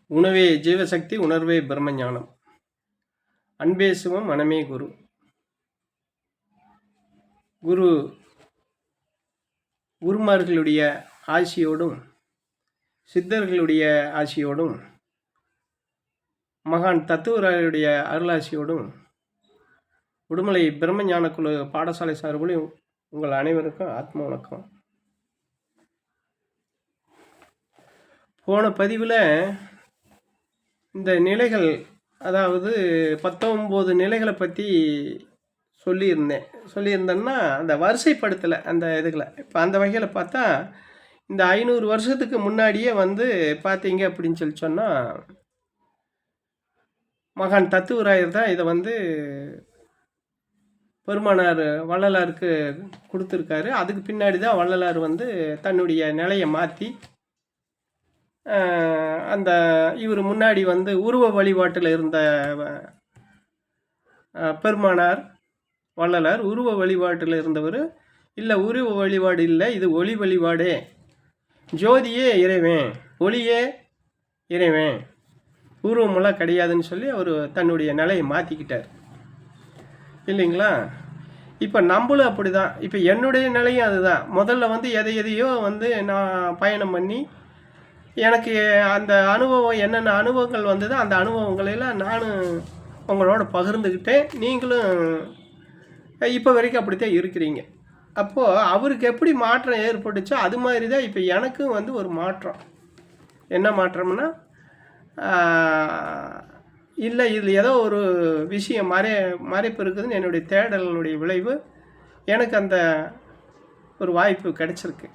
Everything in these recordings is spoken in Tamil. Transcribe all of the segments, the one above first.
உணவே ஜீவசக்தி, உணர்வே பிரம்மஞானம். அன்பே சிவம், மனமே குரு. குரு குருமார்களுடைய ஆசியோடும் சித்தர்களுடைய ஆசியோடும் மகான் தத்துவராயருடைய அருளாசியோடும் உடுமலை பிரம்மஞான குழு பாடசாலை சார்பிலும் உங்கள் அனைவருக்கும் ஆத்ம வணக்கம். போன பதிவில் இந்த நிலைகள், அதாவது 19 நிலைகளை பற்றி சொல்லியிருந்தேன்னா அந்த வரிசைப்படுத்தலை அந்த இதுகளை. இப்போ அந்த வகையில் பார்த்தா இந்த 500 வருஷத்துக்கு முன்னாடியே பார்த்தீங்க அப்படின்னு சொன்னால் மகான் தத்துவராயர் தான் இதை பெருமானார் வள்ளலாருக்கு கொடுத்துருக்காரு. அதுக்கு பின்னாடி தான் வள்ளலார் தன்னுடைய நிலையை மாற்றி அந்த இவர் முன்னாடி உருவ வழிபாட்டில் இருந்த பெருமானார் வள்ளலார் உருவ வழிபாட்டில் இருந்தவர். இல்லை, உருவ வழிபாடு இல்லை, இது ஒளி வழிபாடே, ஜோதியே இறைவன், ஒளியே இறைவன், உருவமெல்லாம் கிடையாதுன்னு சொல்லி அவர் தன்னுடைய நிலையை மாற்றிக்கிட்டார் இல்லைங்களா. இப்போ நம்மளும் அப்படி தான். இப்போ என்னுடைய நிலையும் அதுதான். முதல்ல எதையோ நான் பயணம் பண்ணி எனக்கு அந்த அனுபவம் என்னென்ன அனுபவங்கள் வந்ததோ அந்த அனுபவங்களெல்லாம் நானும் உங்களோட பகிர்ந்துக்கிட்டேன். நீங்களும் இப்போ வரைக்கும் அப்படித்தான் இருக்கிறீங்க. அப்போது அவருக்கு எப்படி மாற்றம் ஏற்பட்டுச்சோ அது மாதிரி தான் இப்போ எனக்கும் ஒரு மாற்றம். என்ன மாற்றம்னா, இல்லை இதில் ஏதோ ஒரு விஷயம் மறைப்பு இருக்குதுன்னு என்னுடைய தேடலினுடைய விளைவு எனக்கு அந்த ஒரு வாய்ப்பு கிடைச்சிருக்கு.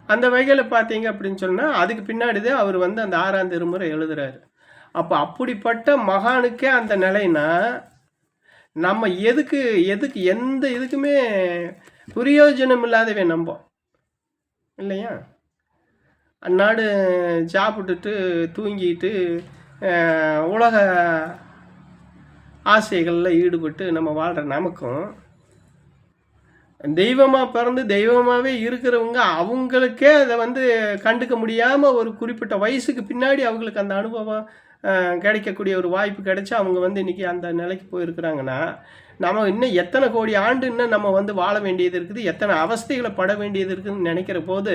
அந்த வகையில் பார்த்தீங்க அப்படின்னு சொன்னால் அதுக்கு பின்னாடி தான் அவர் அந்த 6ஆம் திருமுறை எழுதுகிறாரு. அப்போ அப்படிப்பட்ட மகானுக்கே அந்த நிலைனா நம்ம எதுக்கு எந்த இதுக்குமே பிரயோஜனம் இல்லாதவே நம்ப இல்லையா. அந்நாடு சாப்பிட்டுட்டு தூங்கிட்டு உலக ஆசைகளில் ஈடுபட்டு நம்ம வாழ்கிற நமக்கும் தெய்வமாக பிறந்து தெய்வமாகவே இருக்கிறவங்க அவங்களுக்கே அதை கண்டுக்க முடியாமல் ஒரு குறிப்பிட்ட வயசுக்கு பின்னாடி அவங்களுக்கு அந்த அனுபவம் கிடைக்கக்கூடிய ஒரு வாய்ப்பு கிடைச்சி அவங்க இன்றைக்கி அந்த நிலைக்கு போயிருக்கிறாங்கன்னா நம்ம இன்னும் எத்தனை கோடி ஆண்டு இன்னும் நம்ம வாழ வேண்டியது இருக்குது, எத்தனை அவஸ்தைகளை பட வேண்டியது இருக்குதுன்னு நினைக்கிற போது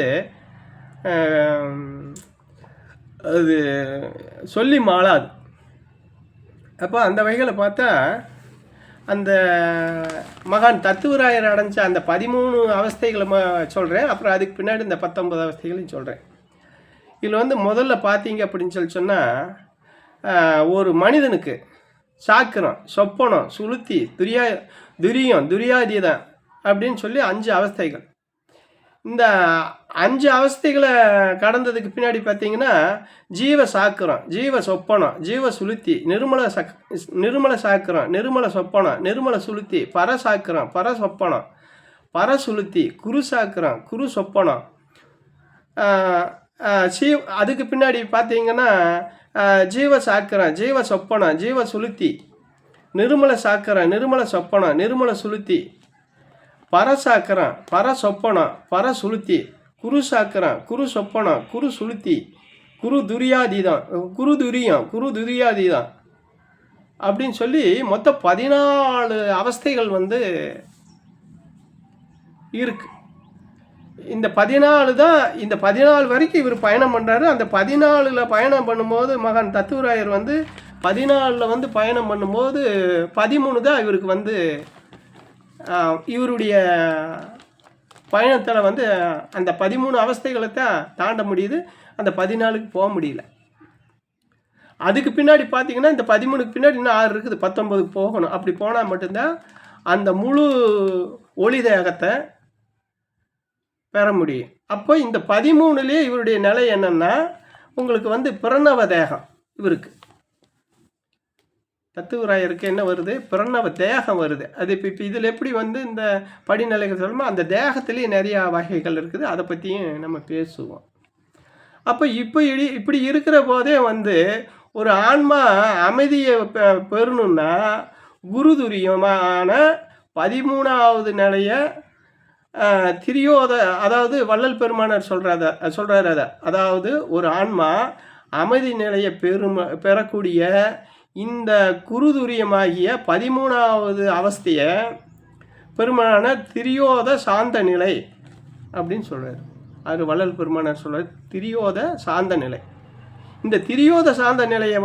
அது சொல்லி மாளாது. அப்போ அந்த வகையில் பார்த்தா அந்த மகான் தத்துவராயர் அடைஞ்ச அந்த 13 அவஸ்தைகளை சொல்கிறேன். அப்புறம் அதுக்கு பின்னாடி இந்த 19 அவஸ்தைகளையும் சொல்கிறேன். இதில் முதல்ல பார்த்தீங்க அப்படின்னு சொன்னால் ஒரு மனிதனுக்கு சாக்கிரம், சொப்பனம், சுளுத்தி, துரியம், துரியாதீதம் அப்படின்னு சொல்லி 5 அவஸ்தைகள். இந்த 5 அவஸ்தைகளை கடந்ததுக்கு பின்னாடி பார்த்தீங்கன்னா ஜீவ சாக்கிரம், ஜீவ சொப்பனம், ஜீவ சுளுத்தி, நிர்மல சாக்கிரம், நிர்மல சொப்பனம், நிர்மல சுளுத்தி, பரசாக்கிரம், பரசொப்பனம், பரசுளுத்தி, குரு சாக்கிரம், குரு சொப்பனம். அதுக்கு பின்னாடி பார்த்தீங்கன்னா ஜீவ சாக்கிரம், ஜீவ சொப்பனம், ஜீவ சுளுத்தி, நிர்மல சாக்கிரம், நிர்மல சொப்பனம், நிர்மல சுளுத்தி, பரசாக்கரம், பரசொப்பனம், பரசுளுத்தி, குரு சாக்கரம், குரு சொப்பனம், குரு சுளுத்தி, குரு துரியாதீதம், குரு துரியம், குரு துரியாதீதம் அப்படின்னு சொல்லி மொத்தம் 14 அவஸ்தைகள் இருக்கு. இந்த 14 தான், இந்த 14 வரைக்கும் இவர் பயணம் பண்ணுறாரு. அந்த 14ல் பயணம் பண்ணும்போது மகான் தத்துவராயர் 14ல் பயணம் பண்ணும்போது 13 தான் இவருக்கு இவருடைய பயணத்தில் அந்த 13 அவஸ்தைகளை தான் தாண்ட முடியுது, அந்த 14க்கு போக முடியல. அதுக்கு பின்னாடி பார்த்தீங்கன்னா இந்த 13க்கு பின்னாடி இன்னும் 6 இருக்குது, 19க்கு போகணும். அப்படி போனால் மட்டும்தான் அந்த முழு ஒளி தேகத்தை பெற முடியும். அப்போ இந்த 13லேயே இவருடைய நிலை என்னென்னா உங்களுக்கு பிரணவ தேகம். இவருக்கு தத்துவராயருக்கு என்ன வருது, பிரணவ தேகம் வருது. அது இப்போ இதில் எப்படி இந்த படிநிலைகள் சொல்லணுமோ அந்த தேகத்திலேயே நிறையா வகைகள் இருக்குது, அதை பற்றியும் நம்ம பேசுவோம். அப்போ இப்படி இருக்கிற போதே ஒரு ஆன்மா அமைதியை பெறணுன்னா குருதுரியமான 13வது நிலையை திரியோத, அதாவது வள்ளல் பெருமானார் சொல்கிறாரு அதை. அதாவது ஒரு ஆன்மா அமைதி நிலையை பெறக்கூடிய இந்த குருதுரியமாகிய 13வது அவஸ்தையை பெருமானான திரியோத சாந்த நிலை அப்படின்னு சொல்கிறார். அது வள்ளல் பெருமானார் சொல்கிறார், திரியோத சாந்த நிலை. இந்த திரியோத சாந்த நிலையை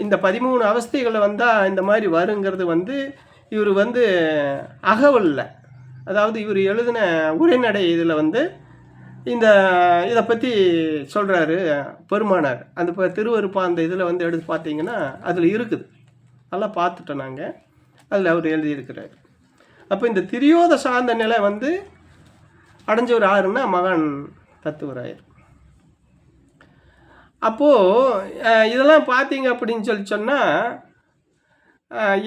இந்த 13 அவஸ்தைகளை வந்தால் இந்த மாதிரி வருங்கிறது இவர் அகவலில், அதாவது இவர் எழுதின உரைநடை இதில் இதை பற்றி சொல்கிறாரு பெருமானார். அந்த திருவருப்பா அந்த இதில் எடுத்து பார்த்தீங்கன்னா அதில் இருக்குது, அதெல்லாம் பார்த்துட்டோம் நாங்கள். அதில் அவர் எழுதியிருக்கிறார். அப்போ இந்த திரியோத சார்ந்த நிலை அடைஞ்சவர் யாருன்னா மகான் தத்துவராயர். அப்போது இதெல்லாம் பார்த்தீங்க அப்படின்னு சொன்னால்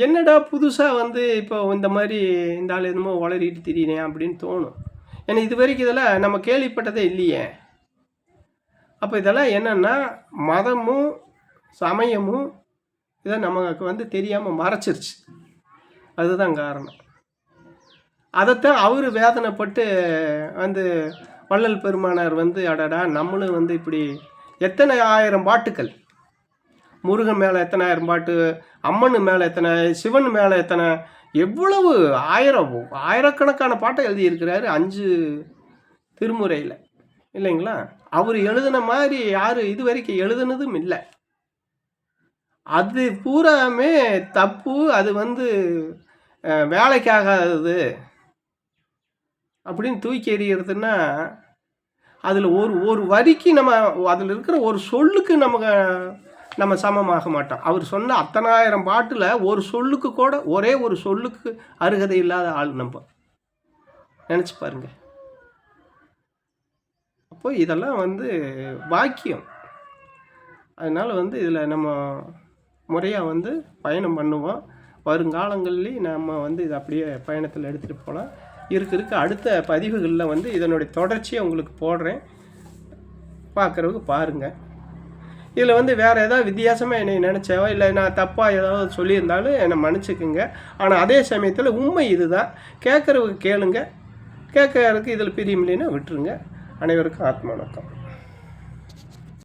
என்னடா புதுசாக இப்போ இந்த மாதிரி இந்த ஆள் என்னமோ வளரிட்டு திரியினேன் அப்படின்னு தோணும். ஏன்னா இது வரைக்கும் இதெல்லாம் நம்ம கேள்விப்பட்டதே இல்லையே. அப்போ இதெல்லாம் என்னென்னா மதமும் சமயமும் இதை நமக்கு தெரியாமல் மறைச்சிருச்சு. அதுதான் காரணம். அதைத்தான் அவர் வேதனைப்பட்டு வள்ளல் பெருமானார் அடடா நம்மளும் இப்படி எத்தனை ஆயிரம் பாட்டுக்கள், முருகன் மேலே எத்தனை ஆயிரம் பாட்டு, அம்மன் மேலே எத்தனை, சிவன் மேலே எத்தனை, எவ்வளவு ஆயிரக்கணக்கான பாட்டை எழுதியிருக்கிறாரு 5 திருமுறையில் இல்லைங்களா. அவர் எழுதின மாதிரி யார் இது வரைக்கும் எழுதுனதும் இல்லை. அது பூராமே தப்பு, அது வேலைக்காகாதது அப்படின்னு தூக்கி எறிகிறதுன்னா அதில் ஒரு வரிக்கு நம்ம அதில் இருக்கிற ஒரு சொல்லுக்கு நம்ம சமமாக மாட்டோம். அவர் சொன்ன அத்தனாயிரம் பாட்டில் ஒரு சொல்லுக்கு கூட, ஒரே ஒரு சொல்லுக்கு அருகதை இல்லாத ஆள் நம்ம நினச்சி பாருங்க. அப்போ இதெல்லாம் பாக்கியம். அதனால் இதில் நம்ம முறையாக பயணம் பண்ணுவோம். வருங்காலங்கள்லேயும் நம்ம இதை அப்படியே பயணத்தில் எடுத்துகிட்டு போகலாம். இருக்க அடுத்த பதிவுகளில் இதனுடைய தொடர்ச்சியை உங்களுக்கு போடுறேன், பார்க்குறவங்க பாருங்கள். இதில் வேறு ஏதாவது வித்தியாசமாக என்னை நினச்சவோ இல்லை நான் தப்பாக ஏதாவது சொல்லியிருந்தாலும் என்னை மன்னிச்சுக்குங்க. ஆனால் அதே சமயத்தில் உண்மை இதுதான். கேட்குறவங்க கேளுங்க, கேட்கறதுக்கு இதில் பிரியம் இல்லைன்னா விட்டுருங்க. அனைவருக்கும் ஆத்ம வணக்கம்.